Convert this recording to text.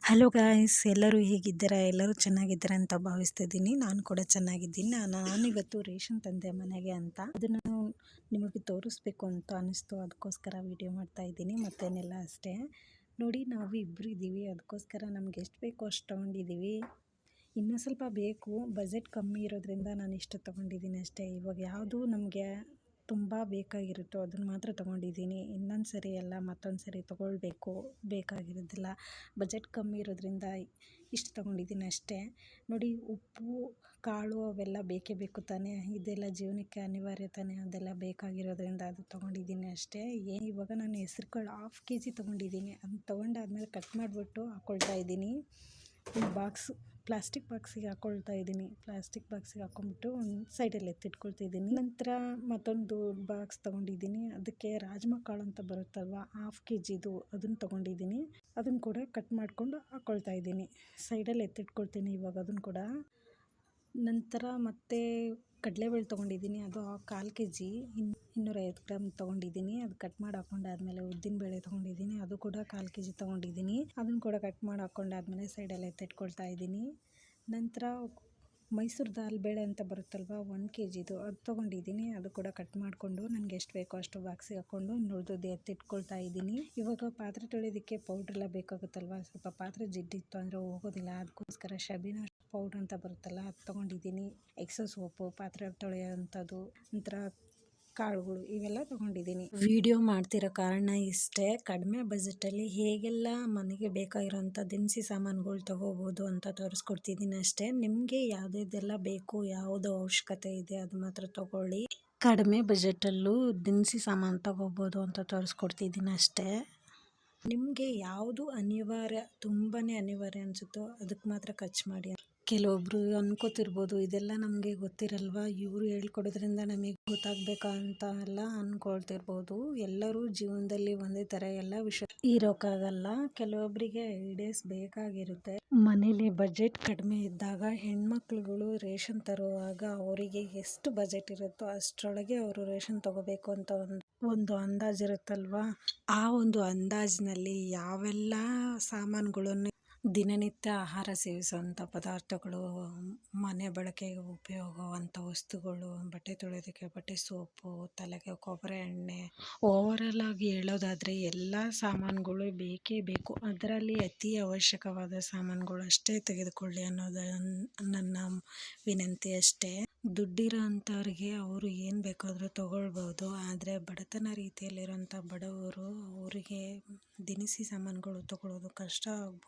Hello guys, ಎಲ್ಲರೂ ಹೇಗಿದ್ದೀರಾ? ಎಲ್ಲರೂ ಚೆನ್ನಾಗಿದ್ದೀರಾ ಅಂತ ಭಾವಿಸ್ತಿದ್ದೀನಿ. ನಾನು ಕೂಡ ಚೆನ್ನಾಗಿದ್ದೀನಿ. ನಾನಿವತ್ತು ರೇಷನ್ ತಂದೆ ಮನೆಗೆ ಅಂತ ಅದನ್ನು ನಿಮಗೆ ತೋರಿಸ್ಬೇಕು ಅಂತ ಅನ್ನಿಸ್ತು. ಅದಕ್ಕೋಸ್ಕರ ವಿಡಿಯೋ ಮಾಡ್ತಾ ಇದ್ದೀನಿ. ಮತ್ತೇನಿಲ್ಲ ಅಷ್ಟೇ. ನೋಡಿ, ನಾವು ಇಬ್ಬರು ಇದ್ದೀವಿ. ಅದಕ್ಕೋಸ್ಕರ ನಮ್ಗೆ ಎಷ್ಟು ಬೇಕೋ ಅಷ್ಟು ತೊಗೊಂಡಿದ್ದೀವಿ. ಇನ್ನೂ ಸ್ವಲ್ಪ ಬೇಕು, ಬಜೆಟ್ ಕಮ್ಮಿ ಇರೋದ್ರಿಂದ ನಾನು ಇಷ್ಟು ತೊಗೊಂಡಿದ್ದೀನಿ ಅಷ್ಟೇ. ಇವಾಗ ಯಾವುದು ನಮಗೆ ತುಂಬ ಬೇಕಾಗಿರುತ್ತೋ ಅದನ್ನು ಮಾತ್ರ ತೊಗೊಂಡಿದ್ದೀನಿ. ಇನ್ನೊಂದು ಸರಿ ಎಲ್ಲ ಮತ್ತೊಂದು ಸರಿ ತೊಗೊಳ್ಬೇಕು, ಬೇಕಾಗಿರೋದಿಲ್ಲ. ಬಜೆಟ್ ಕಮ್ಮಿ ಇರೋದ್ರಿಂದ ಇಷ್ಟು ತೊಗೊಂಡಿದ್ದೀನಿ ಅಷ್ಟೇ. ನೋಡಿ, ಉಪ್ಪು ಕಾಳು ಅವೆಲ್ಲ ಬೇಕೇ ಬೇಕು ತಾನೇ, ಇದೆಲ್ಲ ಜೀವನಕ್ಕೆ ಅನಿವಾರ್ಯ ತಾನೇ, ಅದೆಲ್ಲ ಬೇಕಾಗಿರೋದ್ರಿಂದ ಅದು ತೊಗೊಂಡಿದ್ದೀನಿ ಅಷ್ಟೇ. ಇವಾಗ ನಾನು ಹೆಸ್ರು ಕಾಳು 1/2 kg ತೊಗೊಂಡಿದ್ದೀನಿ. ಅದನ್ನ ತೊಗೊಂಡಾದ್ಮೇಲೆ ಕಟ್ ಮಾಡಿಬಿಟ್ಟು ಹಾಕ್ಕೊಳ್ತಾ ಇದ್ದೀನಿ. ಪ್ಲಾಸ್ಟಿಕ್ ಬಾಕ್ಸಿಗೆ ಹಾಕ್ಕೊಳ್ತಾ ಇದ್ದೀನಿ. ಪ್ಲಾಸ್ಟಿಕ್ ಬಾಕ್ಸಿಗೆ ಹಾಕ್ಕೊಂಬಿಟ್ಟು ಒಂದು ಸೈಡಲ್ಲಿ ಎತ್ತಿಟ್ಕೊಳ್ತಿದ್ದೀನಿ. ನಂತರ ಮತ್ತೊಂದು ಬಾಕ್ಸ್ ತೊಗೊಂಡಿದ್ದೀನಿ. ಅದಕ್ಕೆ ರಾಜ್ಮಾ ಕಾಳು ಅಂತ ಬರುತ್ತಲ್ವ, 1/2 kgದು ಅದನ್ನು ತೊಗೊಂಡಿದ್ದೀನಿ. ಅದನ್ನು ಕೂಡ ಕಟ್ ಮಾಡಿಕೊಂಡು ಹಾಕ್ಕೊಳ್ತಾ ಇದ್ದೀನಿ. ಸೈಡಲ್ಲಿ ಎತ್ತಿಟ್ಕೊಳ್ತೀನಿ ಇವಾಗ ಅದನ್ನು ಕೂಡ. ನಂತರ ಮತ್ತೆ ಕಡಲೆಬೇಳೆ ತೊಗೊಂಡಿದ್ದೀನಿ. ಅದು 1/4 kg 250 ಗ್ರಾಮ್ ತೊಗೊಂಡಿದ್ದೀನಿ. ಅದು ಕಟ್ ಮಾಡಿ ಹಾಕ್ಕೊಂಡಾದ್ಮೇಲೆ ಉದ್ದಿನಬೇಳೆ ತೊಗೊಂಡಿದ್ದೀನಿ. ಅದು ಕೂಡ 1/4 kg ತೊಗೊಂಡಿದ್ದೀನಿ. ಅದನ್ನು ಕೂಡ ಕಟ್ ಮಾಡಿ ಹಾಕ್ಕೊಂಡಾದ್ಮೇಲೆ ಸೈಡಲ್ಲಿ ಎತ್ತಿಟ್ಕೊಳ್ತಾ ಇದ್ದೀನಿ. ನಂತರ ಮೈಸೂರು ದಾಲ್ ಬೇಳೆ ಅಂತ ಬರುತ್ತಲ್ವ, 1 kgದು ಅದು ತೊಗೊಂಡಿದ್ದೀನಿ. ಅದು ಕೂಡ ಕಟ್ ಮಾಡಿಕೊಂಡು ನನಗೆ ಎಷ್ಟು ಬೇಕೋ ಅಷ್ಟು ಬಾಕ್ಸಿಗೆ ಹಾಕ್ಕೊಂಡು ಉಳಿದದ್ದು ಎತ್ತಿಟ್ಕೊಳ್ತಾ ಇದ್ದೀನಿ. ಇವಾಗ ಪಾತ್ರೆ ತೊಳೆಯೋದಕ್ಕೆ ಪೌಡ್ರೆಲ್ಲ ಬೇಕಾಗುತ್ತಲ್ವ, ಸ್ವಲ್ಪ ಪಾತ್ರೆ ಜಿಡ್ಡಿತ್ತು ಅಂದರೆ ಹೋಗೋದಿಲ್ಲ. ಅದಕ್ಕೋಸ್ಕರ ಶಬೀನಾ ಪೌಡ್ರ್ ಅಂತ ಬರುತ್ತಲ್ಲ, ಅದು ತೊಗೊಂಡಿದ್ದೀನಿ. ಎಕ್ಸೋ ಸೋಪು, ಪಾತ್ರೆ ತೊಳೆಯೋ ಅಂಥದ್ದು, ನಂತರ ಕಾಳುಗಳು ಇವೆಲ್ಲ ತೊಗೊಂಡಿದ್ದೀನಿ. ವಿಡಿಯೋ ಮಾಡ್ತಿರೋ ಕಾರಣ ಇಷ್ಟೇ. ಕಡಿಮೆ ಬಜೆಟಲ್ಲಿ ಹೇಗೆಲ್ಲ ಮನೆಗೆ ಬೇಕಾಗಿರೋಂಥ ದಿನಸಿ ಸಾಮಾನುಗಳು ತೊಗೋಬೋದು ಅಂತ ತೋರಿಸ್ಕೊಡ್ತಿದ್ದೀನಿ ಅಷ್ಟೇ. ನಿಮಗೆ ಯಾವುದೆಲ್ಲ ಬೇಕು, ಯಾವುದು ಅವಶ್ಯಕತೆ ಇದೆ ಅದು ಮಾತ್ರ ತೊಗೊಳ್ಳಿ. ಕಡಿಮೆ ಬಜೆಟಲ್ಲೂ ದಿನಸಿ ಸಾಮಾನು ತೊಗೋಬೋದು ಅಂತ ತೋರಿಸ್ಕೊಡ್ತಿದ್ದೀನಿ ಅಷ್ಟೇ. ನಿಮಗೆ ಯಾವುದು ಅನಿವಾರ್ಯ, ತುಂಬಾ ಅನಿವಾರ್ಯ ಅನಿಸುತ್ತೋ ಅದಕ್ಕೆ ಮಾತ್ರ ಖರ್ಚು ಮಾಡಿ. ಕೆಲವೊಬ್ಬರು ಅನ್ಕೋತಿರ್ಬೋದು, ಇದೆಲ್ಲ ನಮಗೆ ಗೊತ್ತಿರಲ್ವಾ, ಇವರು ಹೇಳ್ಕೊಡೋದ್ರಿಂದ ನಮಗೆ ಗೊತ್ತಾಗಬೇಕಾ ಅಂತ ಎಲ್ಲ ಅಂದ್ಕೊಳ್ತಿರ್ಬೋದು. ಎಲ್ಲರೂ ಜೀವನದಲ್ಲಿ ಒಂದೇ ಥರ ಎಲ್ಲ ವಿಷಯ ಇರೋಕ್ಕಾಗಲ್ಲ. ಕೆಲವೊಬ್ಬರಿಗೆ ಐಡಿಯಾಸ್ ಬೇಕಾಗಿರುತ್ತೆ. ಮನೇಲಿ ಬಜೆಟ್ ಕಡಿಮೆ ಇದ್ದಾಗ ಹೆಣ್ಮಕ್ಳುಗಳು ರೇಷನ್ ತರುವಾಗ ಅವರಿಗೆ ಎಷ್ಟು ಬಜೆಟ್ ಇರುತ್ತೋ ಅಷ್ಟರೊಳಗೆ ಅವರು ರೇಷನ್ ತೊಗೋಬೇಕು ಅಂತ ಒಂದು ಅಂದಾಜಿರುತ್ತಲ್ವ. ಆ ಒಂದು ಅಂದಾಜಿನಲ್ಲಿ ಯಾವೆಲ್ಲ ಸಾಮಾನುಗಳನ್ನು, ದಿನನಿತ್ಯ ಆಹಾರ ಸೇವಿಸುವಂಥ ಪದಾರ್ಥಗಳು, ಮನೆ ಬಳಕೆಗೆ ಉಪಯೋಗವಂಥ ವಸ್ತುಗಳು, ಬಟ್ಟೆ ತೊಳೆಯೋದಕ್ಕೆ ಬಟ್ಟೆ ಸೋಪು, ತಲೆಗೆ ಕೊಬ್ಬರಿ ಎಣ್ಣೆ, ಓವರಾಲ್ ಆಗಿ ಹೇಳೋದಾದರೆ ಎಲ್ಲ ಸಾಮಾನುಗಳು ಬೇಕೇ ಬೇಕು. ಅದರಲ್ಲಿ ಅತಿ ಅವಶ್ಯಕವಾದ ಸಾಮಾನುಗಳು ಅಷ್ಟೇ ತೆಗೆದುಕೊಳ್ಳಿ ಅನ್ನೋದು ನನ್ನ ವಿನಂತಿ ಅಷ್ಟೇ. ದುಡ್ಡಿರೋ ಅಂಥವ್ರಿಗೆ ಅವರು ಏನು ಬೇಕಾದರೂ ತೊಗೊಳ್ಬೋದು. ಆದರೆ ಬಡತನ ರೀತಿಯಲ್ಲಿರೋಂಥ ಬಡವರು, ಅವರಿಗೆ ದಿನಸಿ ಸಾಮಾನುಗಳು ತೊಗೊಳ್ಳೋದು ಕಷ್ಟ ಆಗ್ಬೋದು.